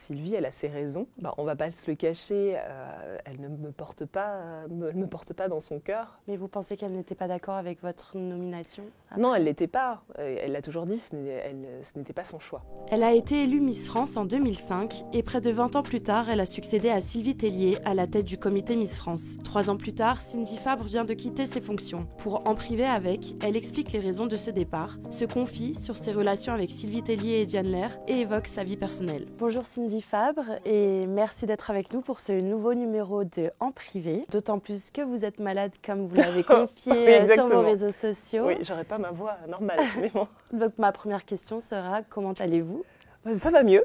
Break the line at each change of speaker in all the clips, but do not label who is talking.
Sylvie, elle a ses raisons. On ne va pas se le cacher, elle ne me porte pas, me porte pas dans son cœur.
Mais vous pensez qu'elle n'était pas d'accord avec votre nomination après?
Non, elle ne l'était pas. Elle l'a toujours dit, ce n'était pas son choix.
Elle a été élue Miss France en 2005 et près de 20 ans plus tard, elle a succédé à Sylvie Tellier à la tête du comité Miss France. 3 ans plus tard, Cindy Fabre vient de quitter ses fonctions. Pour En privé avec, elle explique les raisons de ce départ, se confie sur ses relations avec Sylvie Tellier et Diane Lair et évoque sa vie personnelle. Bonjour Cindy Fabre et merci d'être avec nous pour ce nouveau numéro de En privé. D'autant plus que vous êtes malade comme vous l'avez confié
oui,
sur vos réseaux sociaux.
Oui, j'aurais pas ma voix normale. Mais bon.
Donc ma première question sera, comment allez-vous ?
Ça va mieux,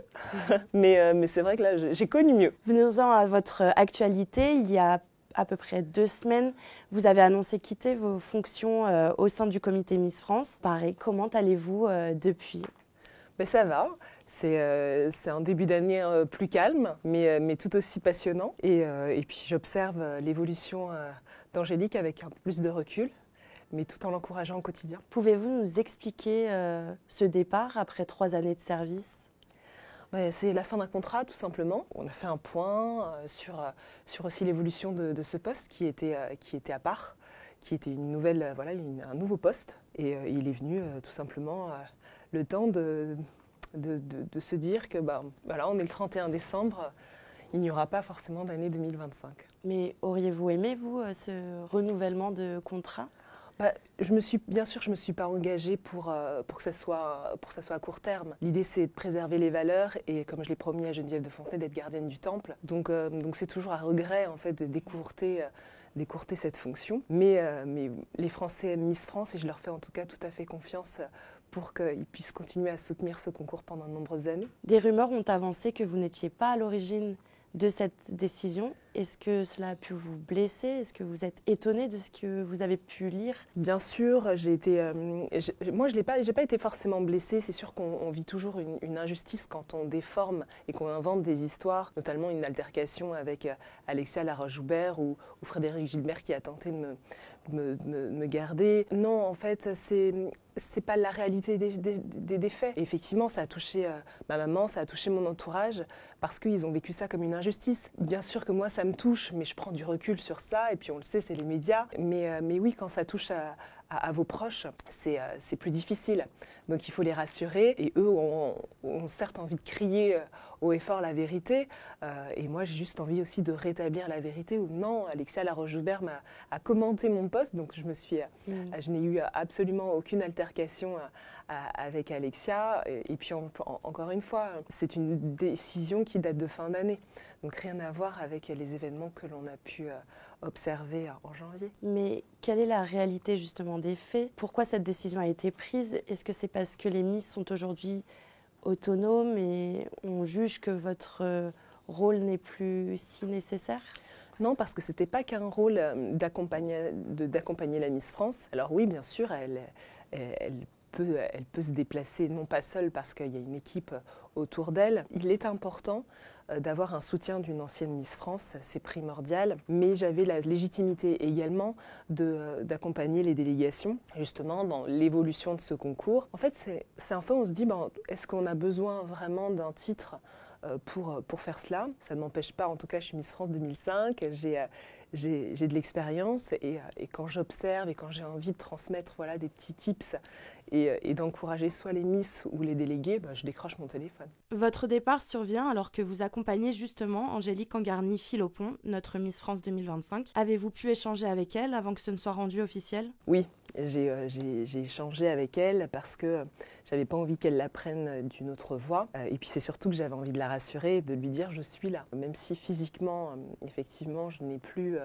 mais c'est vrai que là, j'ai connu mieux.
Venons-en à votre actualité. Il y a à peu près 2 semaines, vous avez annoncé quitter vos fonctions au sein du comité Miss France. Pareil, comment allez-vous depuis ?
Ça va, c'est un début d'année plus calme, mais tout aussi passionnant. Et puis j'observe l'évolution d'Angélique avec un peu plus de recul, mais tout en l'encourageant au quotidien.
Pouvez-vous nous expliquer ce départ après 3 années de service ?
C'est la fin d'un contrat, tout simplement. On a fait un point sur aussi l'évolution de ce poste qui était à part, qui était une nouvelle, un nouveau poste. Et il est venu tout simplement le temps de se dire que on est le 31 décembre, il n'y aura pas forcément d'année 2025.
Mais auriez-vous aimé, vous, ce renouvellement de contrat ?
Bien sûr, je me suis pas engagée pour que ça soit à court terme. L'idée, c'est de préserver les valeurs et, comme je l'ai promis à Geneviève de Fontenay, d'être gardienne du temple. Donc c'est toujours à regret en fait de d'écourter cette fonction. Mais les Français aiment Miss France et je leur fais en tout cas tout à fait confiance pour qu'ils puissent continuer à soutenir ce concours pendant de nombreuses années.
Des rumeurs ont avancé que vous n'étiez pas à l'origine de cette décision. Est-ce que cela a pu vous blesser ? Est-ce que vous êtes étonné de ce que vous avez pu lire ?
Bien sûr, moi je n'ai pas été forcément blessée. C'est sûr qu'on vit toujours une injustice quand on déforme et qu'on invente des histoires, notamment une altercation avec Alexia Laroche-Joubert ou Frédéric Gilbert qui a tenté de me garder. Non, en fait, c'est pas la réalité des faits. Et effectivement, ça a touché ma maman, ça a touché mon entourage parce qu'ils ont vécu ça comme une injustice. Bien sûr que moi, ça me touche, mais je prends du recul sur ça. Et puis on le sait, c'est les médias. Mais oui, quand ça touche à vos proches, c'est plus difficile. Donc il faut les rassurer. Et eux ont certes envie de crier haut et fort la vérité. Et moi, j'ai juste envie aussi de rétablir la vérité. Ou non, Alexia Laroche-Joubert a commenté mon poste. Donc je n'ai eu absolument aucune altercation avec Alexia. Et puis encore une fois, c'est une décision qui date de fin d'année. Donc rien à voir avec les événements que l'on a pu observer en janvier.
Mais quelle est la réalité justement des faits ? Pourquoi cette décision a été prise ? Est-ce que c'est parce que les Miss sont aujourd'hui autonomes et on juge que votre rôle n'est plus si nécessaire ?
Non, parce que ce n'était pas qu'un rôle d'accompagner la Miss France. Alors oui, bien sûr, elle peut se déplacer, non pas seule parce qu'il y a une équipe autour d'elle. Il est important d'avoir un soutien d'une ancienne Miss France, c'est primordial. Mais j'avais la légitimité également d'accompagner les délégations, justement, dans l'évolution de ce concours. En fait, c'est un fait où on se dit, est-ce qu'on a besoin vraiment d'un titre pour faire cela? Ça ne m'empêche pas, en tout cas, je suis Miss France 2005, j'ai de l'expérience et quand j'observe et quand j'ai envie de transmettre des petits tips et d'encourager soit les Miss ou les délégués, je décroche mon téléphone.
Votre départ survient alors que vous accompagnez justement Angélique Angarny-Philopon, notre Miss France 2025. Avez-vous pu échanger avec elle avant que ce ne soit rendu officiel ?
Oui, j'ai échangé avec elle parce que j'avais pas envie qu'elle l'apprenne d'une autre voix. Et puis c'est surtout que j'avais envie de la rassurer, de lui dire je suis là. Même si physiquement, effectivement, je n'ai plus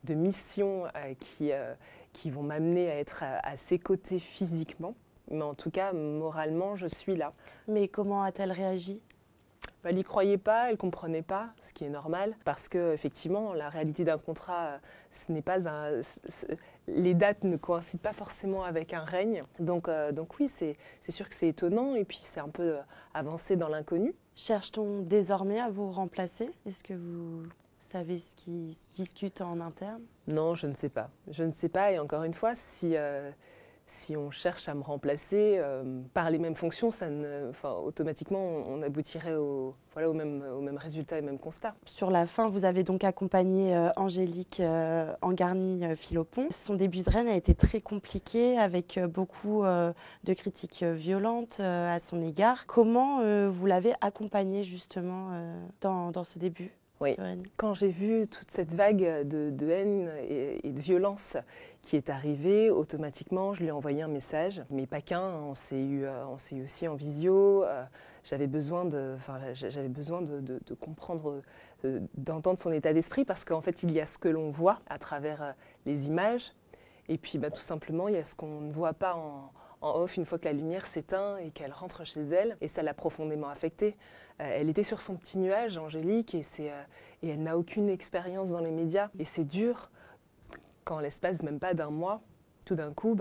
de mission qui vont m'amener à être à ses côtés physiquement. Mais en tout cas, moralement, je suis là.
Mais comment a-t-elle réagi ?
Elle n'y croyait pas, elle ne comprenait pas, ce qui est normal, parce qu'effectivement, la réalité d'un contrat, ce n'est pas les dates ne coïncident pas forcément avec un règne. Donc oui, c'est sûr que c'est étonnant, et puis c'est un peu avancé dans l'inconnu.
Cherche-t-on désormais à vous remplacer ? Est-ce que vous savez ce qui se discute en interne ?
Non, je ne sais pas. Je ne sais pas, et encore une fois, si on cherche à me remplacer par les mêmes fonctions, automatiquement on aboutirait au même résultat et le même constat.
Sur la fin, vous avez donc accompagné Angélique Angarny-Philopon. Son début de reine a été très compliqué avec beaucoup de critiques violentes à son égard. Comment vous l'avez accompagnée justement dans ce début?
Oui, quand j'ai vu toute cette vague de haine et de violence qui est arrivée, automatiquement, je lui ai envoyé un message. Mais pas qu'un, on s'est eu aussi en visio. J'avais besoin de comprendre, d'entendre son état d'esprit, parce qu'en fait, il y a ce que l'on voit à travers les images. Et puis, tout simplement, il y a ce qu'on ne voit pas en off une fois que la lumière s'éteint et qu'elle rentre chez elle, et ça l'a profondément affectée. Elle était sur son petit nuage, Angélique, et elle n'a aucune expérience dans les médias. Et c'est dur quand, en l'espace même pas d'un mois, tout d'un coup,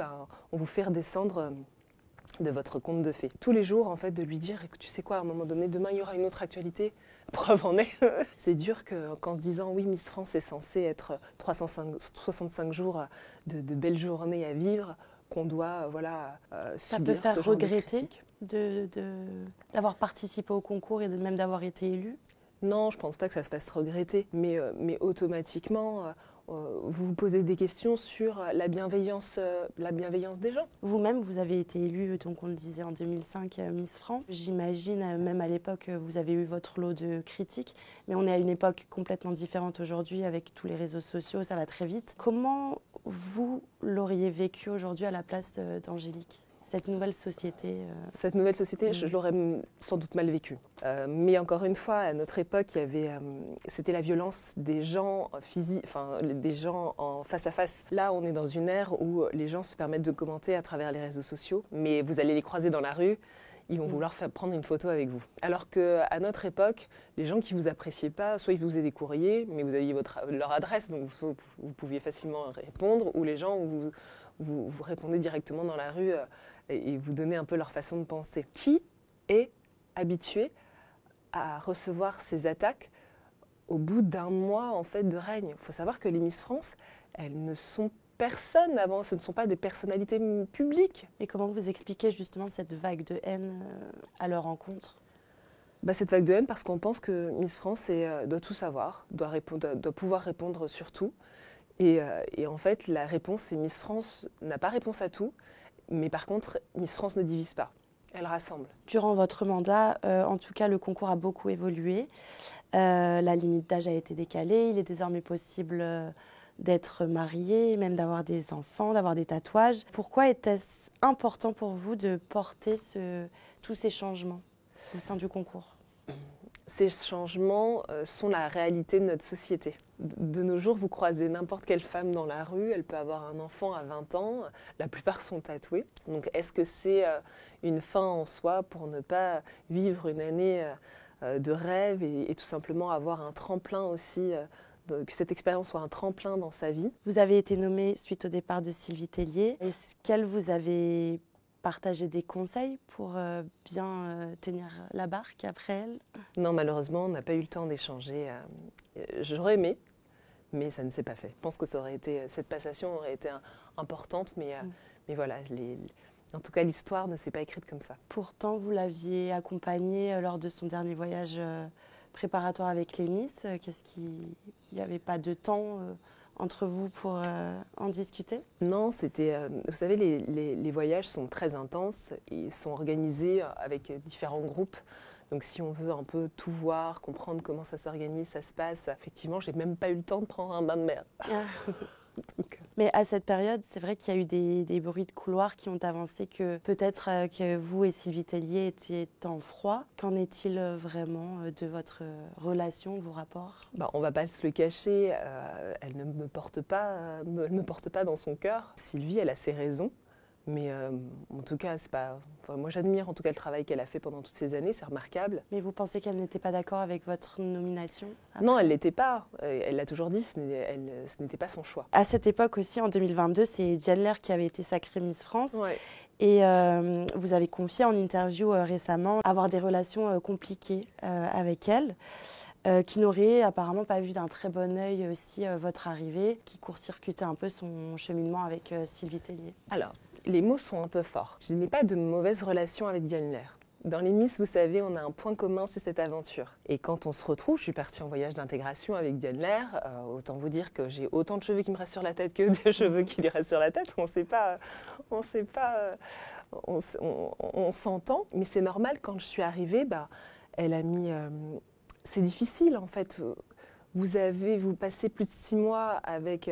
on vous fait redescendre de votre conte de fées. Tous les jours, en fait, de lui dire, écoute, tu sais quoi, à un moment donné, demain, il y aura une autre actualité. Preuve en est. C'est dur qu'en se disant, oui, Miss France est censée être 65 jours de belles journées à vivre, qu'on doit
Ça
subir
peut faire
ce genre de
regretter
critiques.
d'avoir participé au concours et même d'avoir été élue?
Non, je ne pense pas que ça se fasse regretter, mais automatiquement, vous vous posez des questions sur la bienveillance des gens.
Vous-même, vous avez été élue, donc on le disait en 2005, Miss France. J'imagine, même à l'époque, vous avez eu votre lot de critiques, mais on est à une époque complètement différente aujourd'hui avec tous les réseaux sociaux, ça va très vite. Comment vous l'auriez vécu aujourd'hui à la place d'Angélique ? Cette nouvelle société
Cette nouvelle société, je l'aurais sans doute mal vécue. Mais encore une fois, à notre époque, c'était la violence des gens physiques, des gens en face à face. Là, on est dans une ère où les gens se permettent de commenter à travers les réseaux sociaux, mais vous allez les croiser dans la rue, ils vont vouloir prendre une photo avec vous. Alors qu'à notre époque, les gens qui ne vous appréciaient pas, soit ils vous faisaient des courriers, mais vous aviez leur adresse, donc vous pouviez facilement répondre, ou les gens vous répondez directement dans la rue et vous donnez un peu leur façon de penser. Qui est habitué à recevoir ces attaques au bout d'un mois en fait de règne? Il faut savoir que les Miss France, elles ne sont personne avant, ce ne sont pas des personnalités publiques.
Et comment vous expliquez justement cette vague de haine à leur encontre?
Cette vague de haine parce qu'on pense que Miss France doit tout savoir, doit pouvoir répondre sur tout. Et en fait, la réponse, c'est Miss France n'a pas réponse à tout, mais par contre, Miss France ne divise pas, elle rassemble.
Durant votre mandat, en tout cas, le concours a beaucoup évolué. La limite d'âge a été décalée, il est désormais possible d'être marié, même d'avoir des enfants, d'avoir des tatouages. Pourquoi était-ce important pour vous de porter tous ces changements au sein du concours?
Ces changements sont la réalité de notre société. De nos jours, vous croisez n'importe quelle femme dans la rue, elle peut avoir un enfant à 20 ans, la plupart sont tatoués. Donc est-ce que c'est une fin en soi pour ne pas vivre une année de rêve et tout simplement avoir un tremplin aussi, que cette expérience soit un tremplin dans sa vie?
Vous avez été nommée suite au départ de Sylvie Tellier. Est-ce qu'elle vous avait partagé des conseils pour bien tenir la barque après elle?
Non, malheureusement, on n'a pas eu le temps d'échanger. J'aurais aimé, mais ça ne s'est pas fait. Je pense que cette passation aurait été importante, mais voilà, en tout cas, l'histoire ne s'est pas écrite comme ça.
Pourtant, vous l'aviez accompagnée lors de son dernier voyage préparatoire avec les Miss. Il n'y avait pas de temps entre vous pour en discuter?
Non, vous savez, les voyages sont très intenses. Ils sont organisés avec différents groupes. Donc si on veut un peu tout voir, comprendre comment ça s'organise, ça se passe, effectivement, j'ai même pas eu le temps de prendre un bain de mer.
Mais à cette période, c'est vrai qu'il y a eu des bruits de couloir qui ont avancé que peut-être que vous et Sylvie Tellier étiez en froid. Qu'en est-il vraiment de votre relation, vos rapports?
On ne va pas se le cacher, elle ne me porte pas dans son cœur. Sylvie, elle a ses raisons. Mais en tout cas, moi j'admire en tout cas le travail qu'elle a fait pendant toutes ces années, c'est remarquable.
Mais vous pensez qu'elle n'était pas d'accord avec votre nomination après?
Non, elle ne l'était pas. Elle l'a toujours dit, ce n'était pas son choix.
À cette époque aussi, en 2022, c'est Diane Lair qui avait été sacrée Miss France.
Ouais.
Et vous avez confié en interview récemment avoir des relations compliquées avec elle. Qui n'aurait apparemment pas vu d'un très bon œil aussi votre arrivée, qui court-circuitait un peu son cheminement avec Sylvie Tellier.
Alors, les mots sont un peu forts. Je n'ai pas de mauvaise relation avec Diane Lair. Dans les Miss, vous savez, on a un point commun, c'est cette aventure. Et quand on se retrouve, je suis partie en voyage d'intégration avec Diane Lair. Autant vous dire que j'ai autant de cheveux qui me restent sur la tête que de cheveux qui lui restent sur la tête. On s'entend. Mais c'est normal, quand je suis arrivée, elle a mis... c'est difficile, en fait. Vous passez plus de 6 mois avec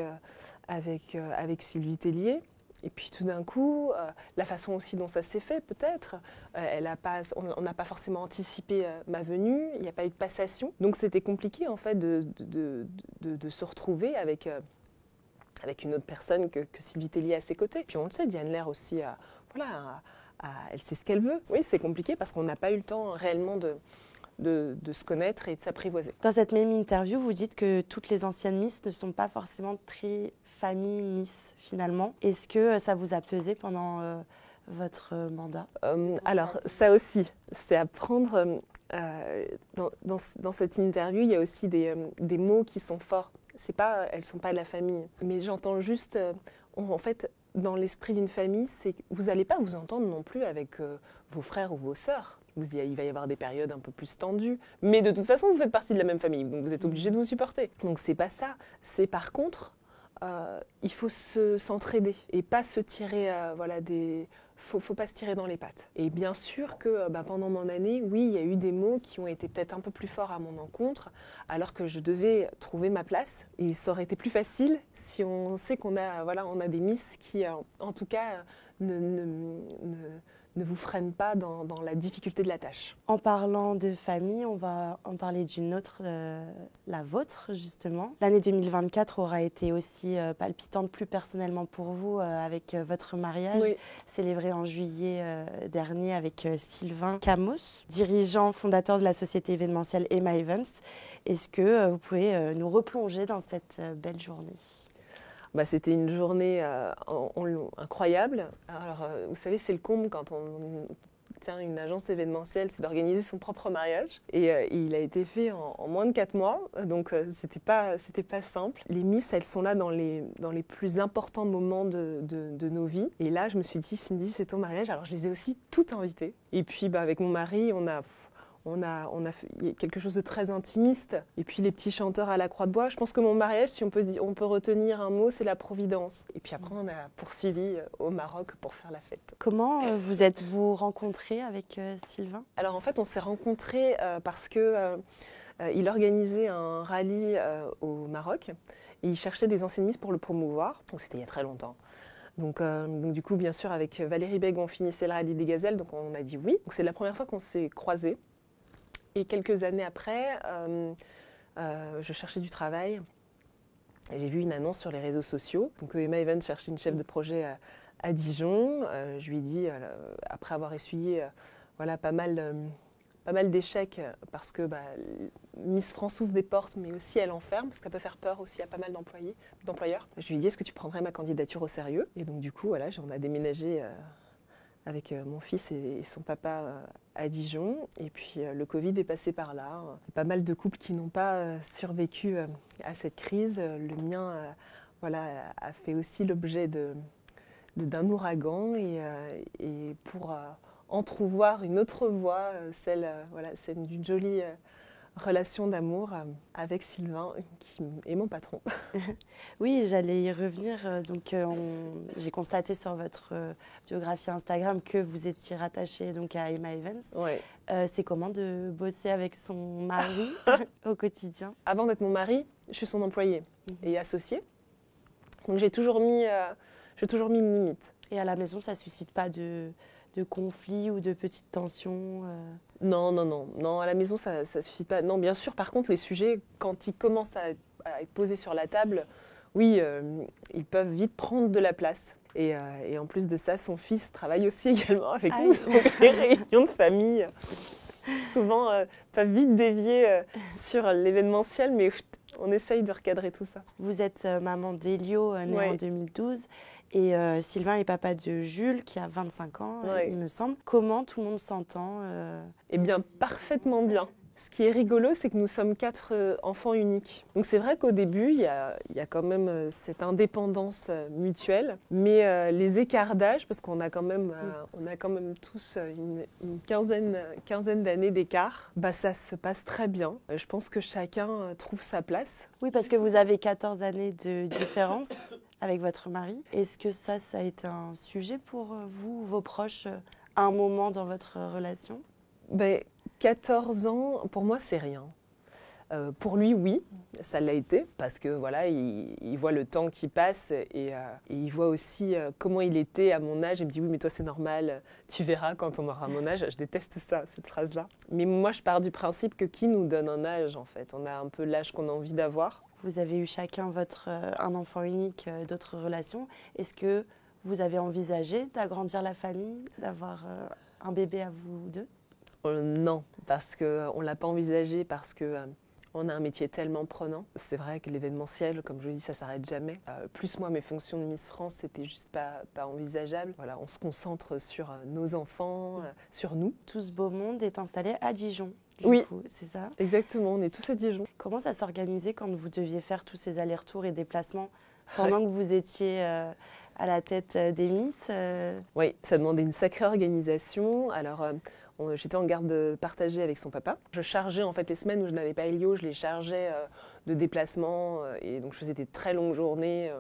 Sylvie Tellier. Et puis tout d'un coup, la façon aussi dont ça s'est fait, peut-être, on n'a pas forcément anticipé ma venue, il n'y a pas eu de passation. Donc c'était compliqué en fait de se retrouver avec une autre personne que Sylvie Tellier à ses côtés. Puis on le sait, Diane Lair aussi, elle sait ce qu'elle veut. Oui, c'est compliqué parce qu'on n'a pas eu le temps réellement de se connaître et de s'apprivoiser.
Dans cette même interview, vous dites que toutes les anciennes Miss ne sont pas forcément très famille Miss finalement. Est-ce que ça vous a pesé pendant votre mandat ?
Alors ça aussi, c'est à prendre. Dans cette interview, il y a aussi des mots qui sont forts. Elles ne sont pas de la famille. Mais j'entends juste, en fait, dans l'esprit d'une famille, c'est que vous n'allez pas vous entendre non plus avec vos frères ou vos sœurs. Il va y avoir des périodes un peu plus tendues. Mais de toute façon, vous faites partie de la même famille, donc vous êtes obligés de vous supporter. Donc c'est pas ça. C'est par contre, il faut s'entraider et pas se tirer, faut pas se tirer dans les pattes. Et bien sûr que pendant mon année, oui, il y a eu des mots qui ont été peut-être un peu plus forts à mon encontre, alors que je devais trouver ma place. Et ça aurait été plus facile si on sait qu'on a des Miss qui, en tout cas, ne vous freinent pas dans la difficulté de la tâche.
En parlant de famille, on va en parler d'une autre, la vôtre justement. L'année 2024 aura été aussi palpitante plus personnellement pour vous avec votre mariage,
oui,
célébré en juillet dernier avec Sylvain Camos, dirigeant fondateur de la société événementielle Emma Events. Est-ce que vous pouvez nous replonger dans cette belle journée ?
C'était une journée incroyable. Alors, vous savez, c'est le comble quand on tient une agence événementielle, c'est d'organiser son propre mariage. Et il a été fait en moins de 4 mois, donc c'était pas simple. Les Miss, elles sont là dans les plus importants moments de nos vies. Et là, je me suis dit, Cindy, c'est ton mariage. Alors, je les ai aussi toutes invitées. Et puis, avec mon mari, on a fait quelque chose de très intimiste. Et puis les petits chanteurs à la Croix de Bois. Je pense que mon mariage, si on peut retenir un mot, c'est la Providence. Et puis après, on a poursuivi au Maroc pour faire la fête.
Comment vous êtes-vous rencontrés avec Sylvain ?
Alors en fait, on s'est rencontrés parce que il organisait un rallye au Maroc. Et il cherchait des anciennes Miss pour le promouvoir. Donc c'était il y a très longtemps. Donc du coup, bien sûr, avec Valérie Bègue, on finissait le rallye des gazelles. Donc on a dit oui. Donc c'est la première fois qu'on s'est croisés. Et quelques années après, je cherchais du travail et j'ai vu une annonce sur les réseaux sociaux. Donc Emma Evans cherchait une chef de projet à Dijon. Je lui ai dit, après avoir essuyé pas mal d'échecs, parce que Miss France ouvre des portes, mais aussi elle enferme, parce qu'elle peut faire peur aussi à pas mal d'employeurs. Je lui ai dit, est-ce que tu prendrais ma candidature au sérieux ? Et donc du coup, on a déménagé avec mon fils et son papa à Dijon. Et puis le Covid est passé par là. Il y a pas mal de couples qui n'ont pas survécu à cette crise. Le mien a fait aussi l'objet d'un ouragan. Et pour entrevoir une autre voie, celle d'une jolie relation d'amour avec Sylvain, qui est mon patron.
Oui, j'allais y revenir. Donc, j'ai constaté sur votre biographie Instagram que vous étiez rattachée donc, à Emma Evans.
Ouais.
C'est comment de bosser avec son mari au quotidien ?
Avant d'être mon mari, je suis son employée et associée. Donc j'ai toujours mis une limite.
Et à la maison, ça ne suscite pas de conflits ou de petites tensions
Non, à la maison, ça suffit pas. Non, bien sûr, par contre, les sujets, quand ils commencent à être posés sur la table, oui, ils peuvent vite prendre de la place. Et en plus de ça, son fils travaille aussi également avec nous. Donc les réunions de famille, souvent, peuvent vite dévier sur l'événementiel, mais on essaye de recadrer tout ça.
Vous êtes maman d'Elio, née en 2012. Et Sylvain est papa de Jules, qui a 25 ans, il me semble. Comment tout le monde s'entend
Eh bien, parfaitement bien. Ce qui est rigolo, c'est que nous sommes 4 enfants uniques. Donc c'est vrai qu'au début, il y a quand même cette indépendance mutuelle, mais les écarts d'âge, parce qu'on a quand même, tous une quinzaine d'années d'écart, ça se passe très bien. Je pense que chacun trouve sa place.
Oui, parce que vous avez 14 années de différence avec votre mari. Est-ce que ça a été un sujet pour vous, vos proches, à un moment dans votre relation ?
14 ans, pour moi, c'est rien. Pour lui, oui, ça l'a été, parce que voilà, il voit le temps qui passe et il voit aussi comment il était à mon âge. Il me dit oui, mais toi c'est normal, tu verras quand on aura mon âge. Je déteste ça, cette phrase-là. Mais moi, je pars du principe que qui nous donne un âge, en fait ? On a un peu l'âge qu'on a envie d'avoir.
Vous avez eu chacun un enfant unique, d'autres relations. Est-ce que vous avez envisagé d'agrandir la famille, d'avoir un bébé à vous deux ?
Non, parce qu'on ne l'a pas envisagé, parce qu'on a un métier tellement prenant. C'est vrai que l'événementiel, comme je vous dis, ça ne s'arrête jamais. Plus moi, mes fonctions de Miss France, c'était juste pas envisageable. Voilà, on se concentre sur nos enfants, sur nous.
Tout ce beau monde est installé à Dijon.
Oui,
c'est ça.
Exactement, on est tous à Dijon.
Comment ça s'organisait quand vous deviez faire tous ces allers-retours et déplacements pendant que vous étiez à la tête des Miss
Oui, ça demandait une sacrée organisation. Alors, j'étais en garde partagée avec son papa. Je chargeais en fait les semaines où je n'avais pas Elio, je les chargeais de déplacements et donc je faisais des très longues journées.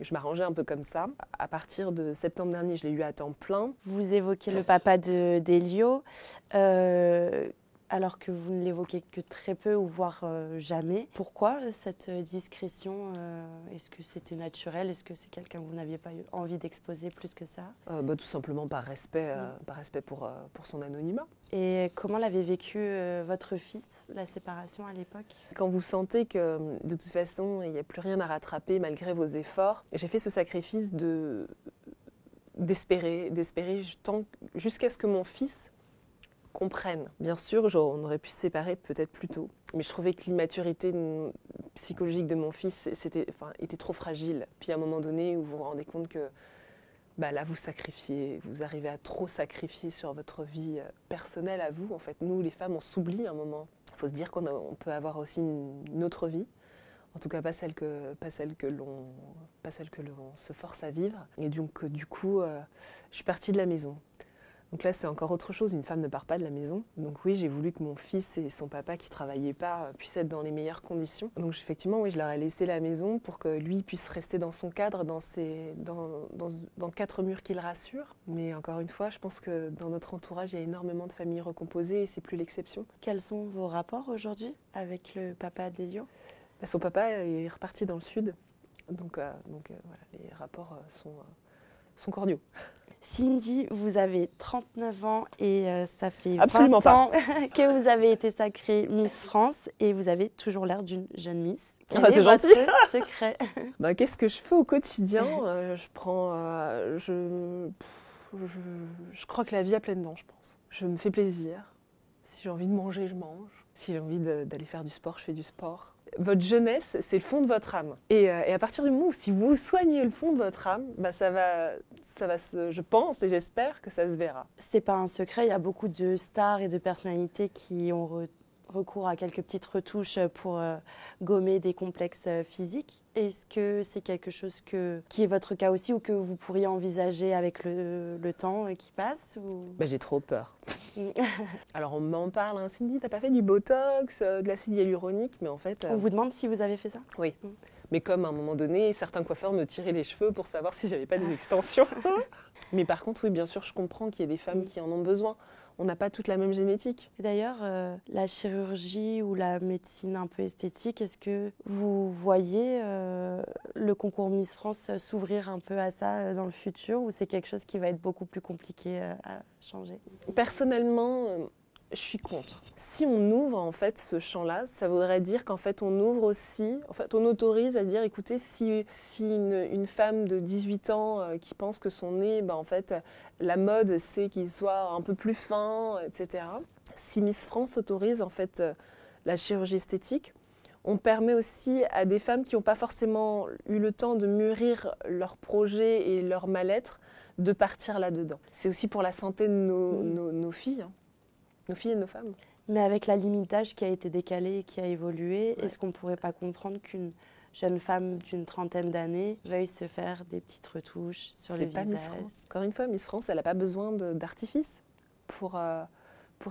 Je m'arrangeais un peu comme ça. À partir de septembre dernier, je l'ai eu à temps plein.
Vous évoquez le papa d'Elio, alors que vous ne l'évoquez que très peu ou voire jamais. Pourquoi cette discrétion ? Est-ce que c'était naturel ? Est-ce que c'est quelqu'un que vous n'aviez pas eu envie d'exposer plus que ça ?
Tout simplement par respect pour son anonymat.
Et comment l'avait vécu votre fils, la séparation à l'époque ?
Quand vous sentez que de toute façon, il n'y a plus rien à rattraper malgré vos efforts, j'ai fait ce sacrifice d'espérer jusqu'à ce que mon fils comprenne. Bien sûr, on aurait pu se séparer peut-être plus tôt, mais je trouvais que l'immaturité psychologique de mon fils était trop fragile. Puis à un moment donné où vous vous rendez compte que là vous arrivez à trop sacrifier sur votre vie personnelle à vous. En fait, nous les femmes, on s'oublie un moment. Il faut se dire qu'on peut avoir aussi une autre vie, en tout cas pas celle que l'on se force à vivre. Et donc du coup, je suis partie de la maison. Donc là, c'est encore autre chose, une femme ne part pas de la maison. Donc oui, j'ai voulu que mon fils et son papa qui ne travaillaient pas puissent être dans les meilleures conditions. Donc effectivement, oui, je leur ai laissé la maison pour que lui puisse rester dans son cadre, dans 4 murs qui le rassurent. Mais encore une fois, je pense que dans notre entourage, il y a énormément de familles recomposées et c'est plus l'exception.
Quels sont vos rapports aujourd'hui avec le papa d'Elio ?
Son papa est reparti dans le sud. Donc voilà, les rapports sont cordiaux.
Cindy, vous avez 39 ans et ça fait
Absolument
20 ans que vous avez été sacrée Miss France et vous avez toujours l'air d'une jeune Miss.
C'est gentil.
Secret.
Qu'est-ce que je fais au quotidien ? Je croque la vie à pleines dents, je pense. Je me fais plaisir. Si j'ai envie de manger, je mange. Si j'ai envie d'aller faire du sport, je fais du sport. Votre jeunesse, c'est le fond de votre âme. Et à partir du moment où si vous soignez le fond de votre âme, ça va je pense et j'espère que ça se verra.
C'est pas un secret, il y a beaucoup de stars et de personnalités qui ont recours à quelques petites retouches pour gommer des complexes physiques. Est-ce que c'est quelque chose qui est votre cas aussi ou que vous pourriez envisager avec le temps qui passe ou...
J'ai trop peur. Alors on m'en parle, hein. Cindy, t'as pas fait du botox, de l'acide hyaluronique, mais en fait...
On vous demande si vous avez fait ça ?
Oui. Mais comme à un moment donné, certains coiffeurs me tiraient les cheveux pour savoir si j'avais pas des extensions. Mais par contre, oui, bien sûr, je comprends qu'il y ait des femmes qui en ont besoin. On n'a pas toute la même génétique.
D'ailleurs, la chirurgie ou la médecine un peu esthétique, est-ce que vous voyez le concours Miss France s'ouvrir un peu à ça dans le futur ou c'est quelque chose qui va être beaucoup plus compliqué à changer ?
Personnellement, je suis contre. Si on ouvre en fait ce champ-là, ça voudrait dire qu'en fait on ouvre aussi, on autorise à dire écoutez, si une femme de 18 ans qui pense que son nez, en fait la mode c'est qu'il soit un peu plus fin, etc. Si Miss France autorise en fait la chirurgie esthétique, on permet aussi à des femmes qui n'ont pas forcément eu le temps de mûrir leur projet et leur mal-être de partir là-dedans. C'est aussi pour la santé de nos filles. Nos filles et nos femmes.
Mais avec la limite d'âge qui a été décalée et qui a évolué,
Ouais.
est-ce qu'on ne pourrait pas comprendre qu'une jeune femme d'une trentaine d'années veuille se faire des petites retouches sur le
C'est pas
visage?
Miss France. Encore une fois, Miss France, elle n'a pas besoin d'artifice pour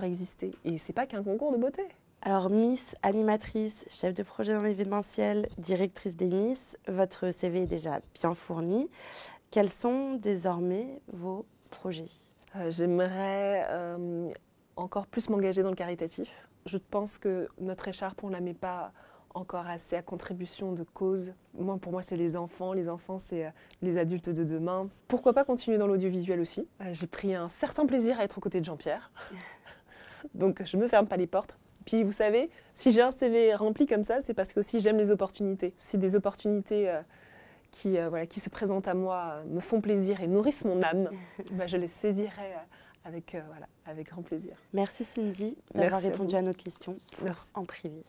exister. Et c'est pas qu'un concours de beauté.
Alors Miss, animatrice, chef de projet dans l'événementiel, directrice des Miss, votre CV est déjà bien fourni. Quels sont désormais vos projets?
J'aimerais encore plus m'engager dans le caritatif. Je pense que notre écharpe, on ne la met pas encore assez à contribution de cause. Pour moi, c'est les enfants. Les enfants, c'est les adultes de demain. Pourquoi pas continuer dans l'audiovisuel aussi? J'ai pris un certain plaisir à être aux côtés de Jean-Pierre. Donc, je ne me ferme pas les portes. Puis, vous savez, si j'ai un CV rempli comme ça, c'est parce que aussi j'aime les opportunités. Si des opportunités qui se présentent à moi me font plaisir et nourrissent mon âme, je les saisirai avec grand plaisir.
Merci Cindy d'avoir
Merci à
répondu
vous.
à nos questions
Merci.
en privé.